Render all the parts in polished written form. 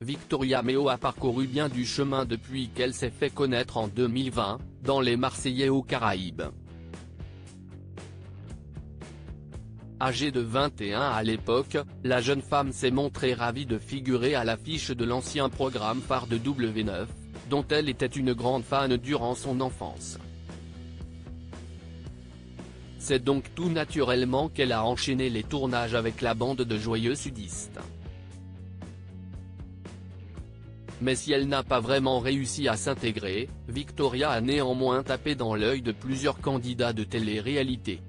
Victoria Meo a parcouru bien du chemin depuis qu'elle s'est fait connaître en 2020, dans Les Marseillais aux Caraïbes. Âgée de 21 à l'époque, la jeune femme s'est montrée ravie de figurer à l'affiche de l'ancien programme phare de W9, dont elle était une grande fan durant son enfance. C'est donc tout naturellement qu'elle a enchaîné les tournages avec la bande de joyeux sudistes. Mais si elle n'a pas vraiment réussi à s'intégrer, Victoria a néanmoins tapé dans l'œil de plusieurs candidats de télé-réalité.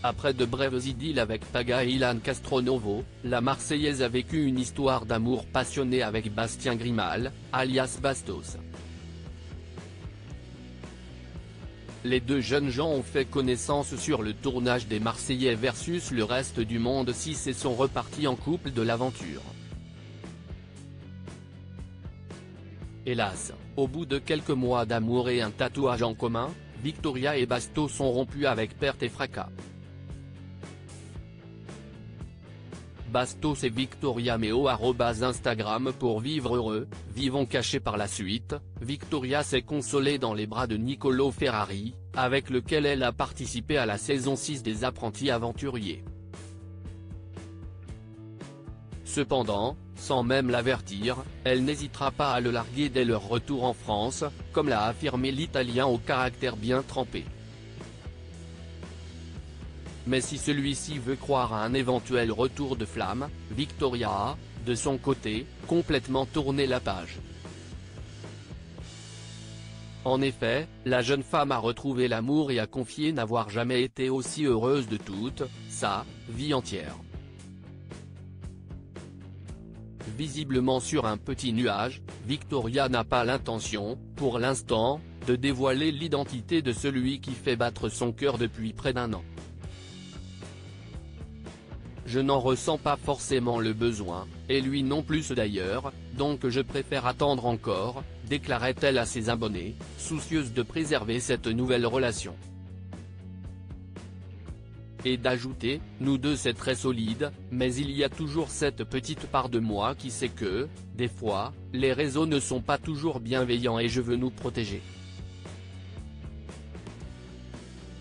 Après de brèves idylles avec Paga et Ilan Castronovo, la Marseillaise a vécu une histoire d'amour passionné avec Bastien Grimal, alias Bastos. Les deux jeunes gens ont fait connaissance sur le tournage des Marseillais versus le reste du monde 6 et sont repartis en couple de l'aventure. Hélas, au bout de quelques mois d'amour et un tatouage en commun, Victoria et Bastos sont rompus avec perte et fracas. Bastos et Victoria Meo @Instagram pour vivre heureux, vivons cachés par la suite. Victoria s'est consolée dans les bras de Nicolo Ferrari, avec lequel elle a participé à la saison 6 des Apprentis Aventuriers. Cependant, sans même l'avertir, elle n'hésitera pas à le larguer dès leur retour en France, comme l'a affirmé l'Italien au caractère bien trempé. Mais si celui-ci veut croire à un éventuel retour de flamme, Victoria a, de son côté, complètement tourné la page. En effet, la jeune femme a retrouvé l'amour et a confié n'avoir jamais été aussi heureuse de toute sa vie entière. Visiblement sur un petit nuage, Victoria n'a pas l'intention, pour l'instant, de dévoiler l'identité de celui qui fait battre son cœur depuis près d'1 an. Je n'en ressens pas forcément le besoin, et lui non plus d'ailleurs, donc je préfère attendre encore, déclarait-elle à ses abonnés, soucieuse de préserver cette nouvelle relation. Et d'ajouter, nous deux c'est très solide, mais il y a toujours cette petite part de moi qui sait que, des fois, les réseaux ne sont pas toujours bienveillants et je veux nous protéger.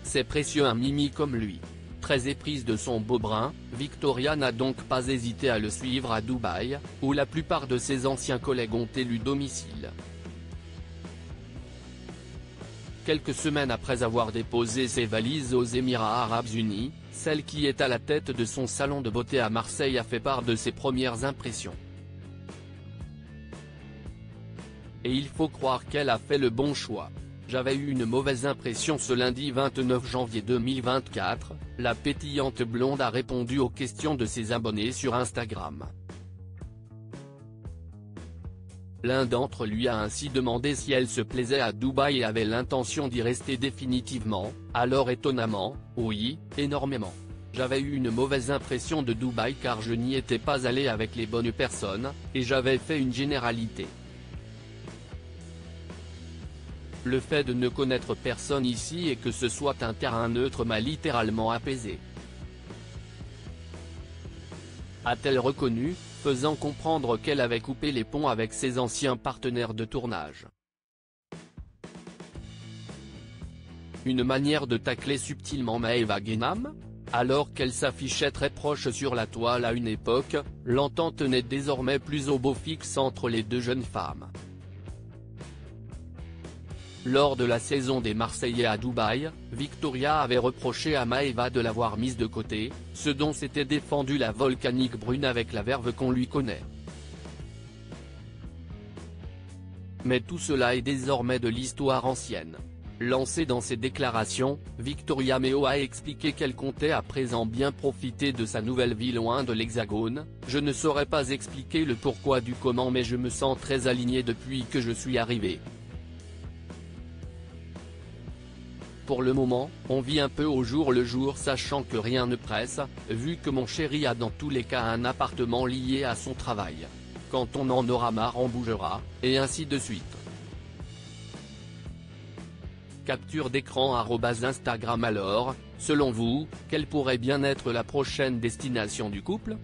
C'est précieux un mimi comme lui. Très éprise de son beau brun, Victoria n'a donc pas hésité à le suivre à Dubaï, où la plupart de ses anciens collègues ont élu domicile. Quelques semaines après avoir déposé ses valises aux Émirats Arabes Unis, celle qui est à la tête de son salon de beauté à Marseille a fait part de ses premières impressions. Et il faut croire qu'elle a fait le bon choix. J'avais eu une mauvaise impression ce lundi 29 janvier 2024, la pétillante blonde a répondu aux questions de ses abonnés sur Instagram. L'un d'entre eux lui a ainsi demandé si elle se plaisait à Dubaï et avait l'intention d'y rester définitivement, alors étonnamment, oui, énormément. J'avais eu une mauvaise impression de Dubaï car je n'y étais pas allé avec les bonnes personnes, et j'avais fait une généralité. Le fait de ne connaître personne ici et que ce soit un terrain neutre m'a littéralement apaisé. A-t-elle reconnu, faisant comprendre qu'elle avait coupé les ponts avec ses anciens partenaires de tournage. Une manière de tacler subtilement Maeva Guénam ? Alors qu'elle s'affichait très proche sur la toile à une époque, l'entente n'est désormais plus au beau fixe entre les deux jeunes femmes. Lors de la saison des Marseillais à Dubaï, Victoria avait reproché à Maeva de l'avoir mise de côté, ce dont s'était défendue la volcanique brune avec la verve qu'on lui connaît. Mais tout cela est désormais de l'histoire ancienne. Lancée dans ses déclarations, Victoria Meo a expliqué qu'elle comptait à présent bien profiter de sa nouvelle vie loin de l'Hexagone. Je ne saurais pas expliquer le pourquoi du comment mais je me sens très alignée depuis que je suis arrivée. Pour le moment, on vit un peu au jour le jour sachant que rien ne presse, vu que mon chéri a dans tous les cas un appartement lié à son travail. Quand on en aura marre on bougera, et ainsi de suite. Capture d'écran @Instagram. Alors, selon vous, quelle pourrait bien être la prochaine destination du couple ?